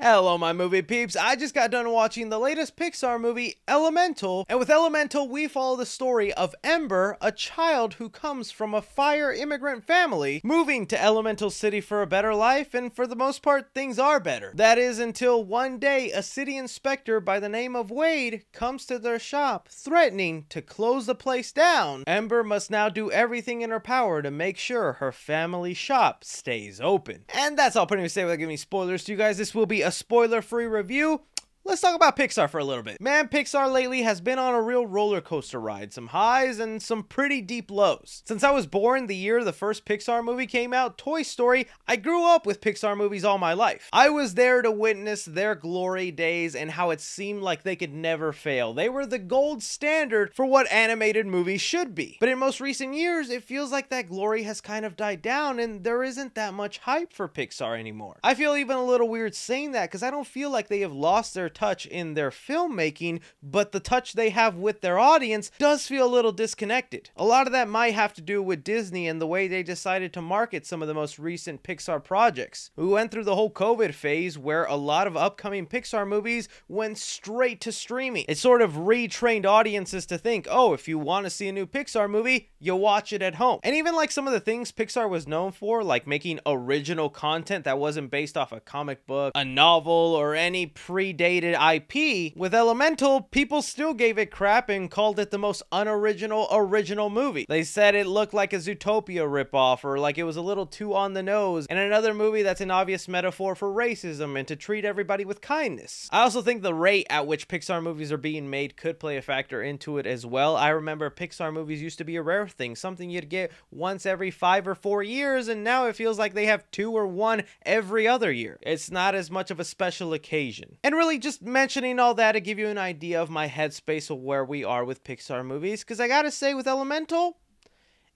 Hello, my movie peeps. I just got done watching the latest Pixar movie, Elemental. And with Elemental, we follow the story of Ember, a child who comes from a fire immigrant family, moving to Elemental City for a better life, and for the most part, things are better. That is until one day, a city inspector by the name of Wade comes to their shop, threatening to close the place down. Ember must now do everything in her power to make sure her family shop stays open. And that's all pretty much say without giving spoilers to you guys. This will be a spoiler-free review. Let's talk about Pixar for a little bit. Man, Pixar lately has been on a real roller coaster ride. Some highs and some pretty deep lows. Since I was born the year the first Pixar movie came out, Toy Story, I grew up with Pixar movies all my life. I was there to witness their glory days and how it seemed like they could never fail. They were the gold standard for what animated movies should be. But in most recent years, it feels like that glory has kind of died down and there isn't that much hype for Pixar anymore. I feel even a little weird saying that because I don't feel like they have lost their touch in their filmmaking, but the touch they have with their audience does feel a little disconnected. A lot of that might have to do with Disney and the way they decided to market some of the most recent Pixar projects. We went through the whole COVID phase where a lot of upcoming Pixar movies went straight to streaming. It sort of retrained audiences to think, oh, if you want to see a new Pixar movie, you'll watch it at home. And even like some of the things Pixar was known for, like making original content that wasn't based off a comic book, a novel, or any predated IP, with Elemental, people still gave it crap and called it the most unoriginal original movie. They said it looked like a Zootopia ripoff, or like it was a little too on the nose, and another movie that's an obvious metaphor for racism and to treat everybody with kindness. I also think the rate at which Pixar movies are being made could play a factor into it as well. I remember Pixar movies used to be a rare thing, something you'd get once every 5 or 4 years, and now it feels like they have 2 or 1 every other year. It's not as much of a special occasion. And really just mentioning all that to give you an idea of my headspace of where we are with Pixar movies, because I gotta say with Elemental,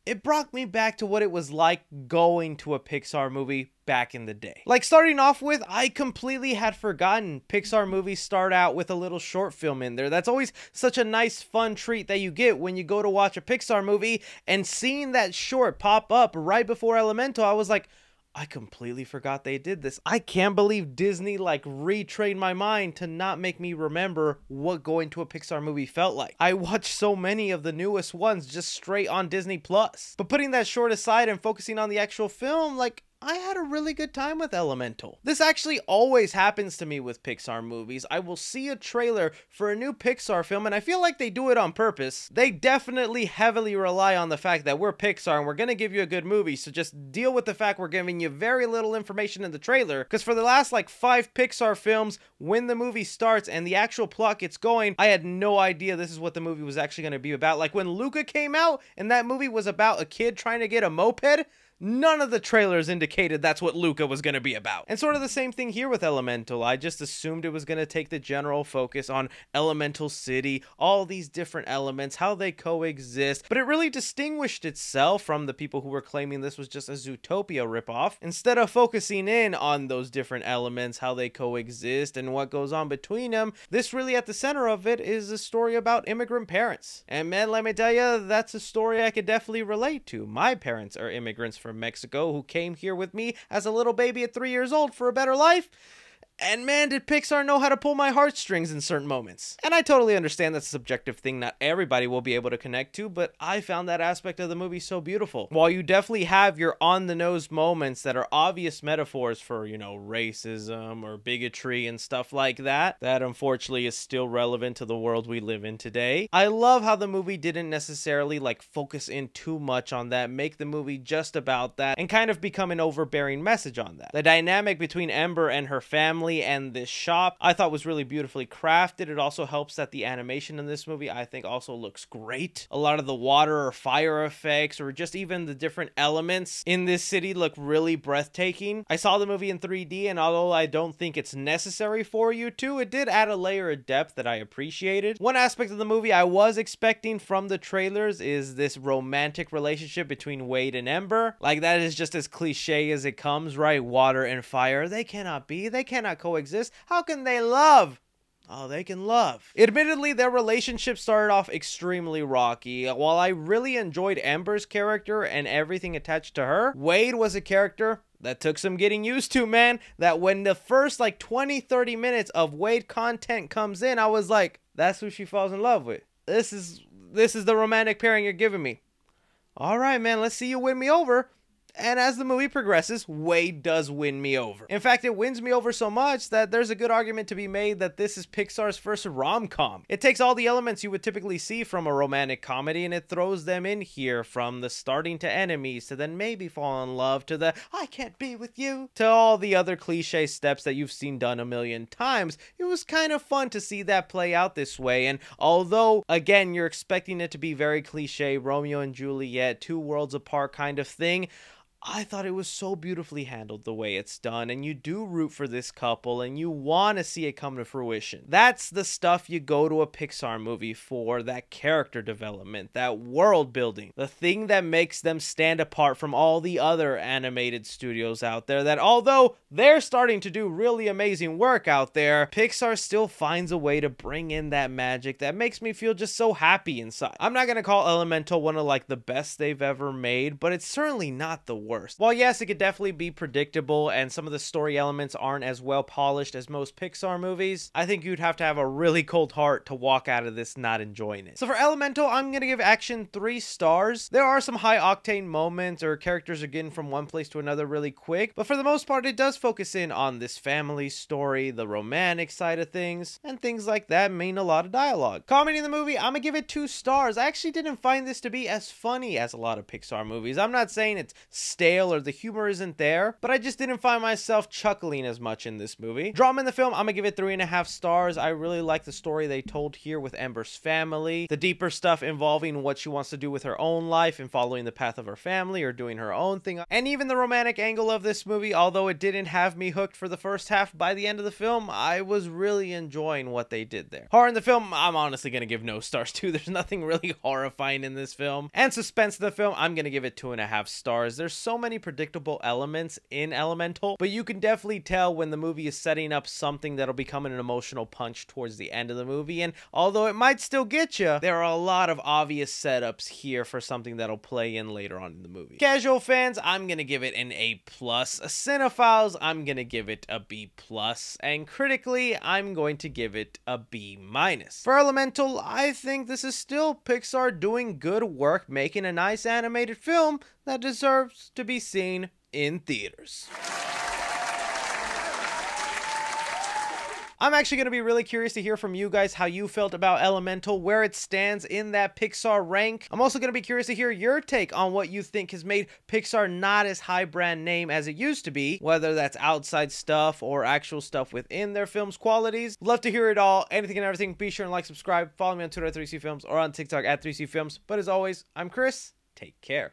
it brought me back to what it was like going to a Pixar movie back in the day. Like starting off with, I completely had forgotten Pixar movies start out with a little short film in there. That's always such a nice fun treat that you get when you go to watch a Pixar movie, and seeing that short pop up right before Elemental, I was like, I completely forgot they did this. I can't believe Disney like retrained my mind to not make me remember what going to a Pixar movie felt like. I watched so many of the newest ones just straight on Disney Plus. But putting that short aside and focusing on the actual film, like, I had a really good time with Elemental. This actually always happens to me with Pixar movies. I will see a trailer for a new Pixar film and I feel like they do it on purpose. They definitely heavily rely on the fact that we're Pixar and we're gonna give you a good movie, so just deal with the fact we're giving you very little information in the trailer, because for the last like 5 Pixar films, when the movie starts and the actual plot gets going, I had no idea this is what the movie was actually gonna be about. Like when Luca came out and that movie was about a kid trying to get a moped, none of the trailers indicated that's what Luca was going to be about. And sort of the same thing here with Elemental. I just assumed it was going to take the general focus on Elemental City, all these different elements, how they coexist, but it really distinguished itself from the people who were claiming this was just a Zootopia ripoff. Instead of focusing in on those different elements, how they coexist, and what goes on between them, this really at the center of it is a story about immigrant parents. And man, let me tell you, that's a story I could definitely relate to. My parents are immigrants from Mexico who came here with me as a little baby at 3 years old for a better life. And man, did Pixar know how to pull my heartstrings in certain moments. And I totally understand that's a subjective thing not everybody will be able to connect to, but I found that aspect of the movie so beautiful. While you definitely have your on-the-nose moments that are obvious metaphors for, you know, racism or bigotry and stuff like that, that unfortunately is still relevant to the world we live in today. I love how the movie didn't necessarily like focus in too much on that, make the movie just about that, and kind of become an overbearing message on that. The dynamic between Ember and her family and this shop I thought was really beautifully crafted. It also helps that the animation in this movie I think also looks great. A lot of the water or fire effects or just even the different elements in this city look really breathtaking. I saw the movie in 3D, and although I don't think it's necessary for you to, it did add a layer of depth that I appreciated. One aspect of the movie I was expecting from the trailers is this romantic relationship between Wade and Ember. Like, that is just as cliche as it comes, right? Water and fire, they cannot coexist. How can they love? Oh, they can love. Admittedly, their relationship started off extremely rocky. While I really enjoyed Ember's character and everything attached to her, Wade was a character that took some getting used to, man. That when the first like 20-30 minutes of Wade content comes in, I was like, that's who she falls in love with. This is the romantic pairing you're giving me. All right, man, let's see you win me over. And as the movie progresses, Wade does win me over. In fact, it wins me over so much that there's a good argument to be made that this is Pixar's first rom-com. It takes all the elements you would typically see from a romantic comedy and it throws them in here, from the starting to enemies, to then maybe fall in love, to the I can't be with you, to all the other cliche steps that you've seen done a million times. It was kind of fun to see that play out this way, and although, again, you're expecting it to be very cliche, Romeo and Juliet, two worlds apart kind of thing, I thought it was so beautifully handled the way it's done, and you do root for this couple and you want to see it come to fruition. That's the stuff you go to a Pixar movie for, that character development, that world building, the thing that makes them stand apart from all the other animated studios out there that, although they're starting to do really amazing work out there, Pixar still finds a way to bring in that magic that makes me feel just so happy inside. I'm not going to call Elemental one of like the best they've ever made, but it's certainly not the worst. While yes, it could definitely be predictable and some of the story elements aren't as well polished as most Pixar movies, I think you'd have to have a really cold heart to walk out of this not enjoying it. So for Elemental, I'm gonna give action 3 stars. There are some high octane moments or characters are getting from one place to another really quick, but for the most part it does focus in on this family story, the romantic side of things, and things like that mean a lot of dialogue. Comedy in the movie, I'm gonna give it 2 stars. I actually didn't find this to be as funny as a lot of Pixar movies. I'm not saying it's stale or the humor isn't there, but I just didn't find myself chuckling as much in this movie. Drama in the film, I'm gonna give it 3.5 stars. I really like the story they told here with Ember's family, the deeper stuff involving what she wants to do with her own life and following the path of her family or doing her own thing, and even the romantic angle of this movie. Although it didn't have me hooked for the first half, by the end of the film I was really enjoying what they did there. Horror in the film, I'm honestly gonna give no stars too. There's nothing really horrifying in this film. And suspense in the film, I'm gonna give it 2.5 stars. There's so many predictable elements in Elemental, but you can definitely tell when the movie is setting up something that'll become an emotional punch towards the end of the movie, and although it might still get you, there are a lot of obvious setups here for something that'll play in later on in the movie. Casual fans, I'm gonna give it an A+. Cinephiles, I'm gonna give it a B+, and critically, I'm going to give it a B-. For Elemental, I think this is still Pixar doing good work making a nice animated film that deserves to be seen in theaters. I'm actually going to be really curious to hear from you guys how you felt about Elemental, where it stands in that Pixar rank. I'm also going to be curious to hear your take on what you think has made Pixar not as high brand name as it used to be, whether that's outside stuff or actual stuff within their film's qualities. Love to hear it all, anything and everything. Be sure and like, subscribe, follow me on Twitter at 3C Films or on TikTok at 3C Films. But as always, I'm Chris. Take care.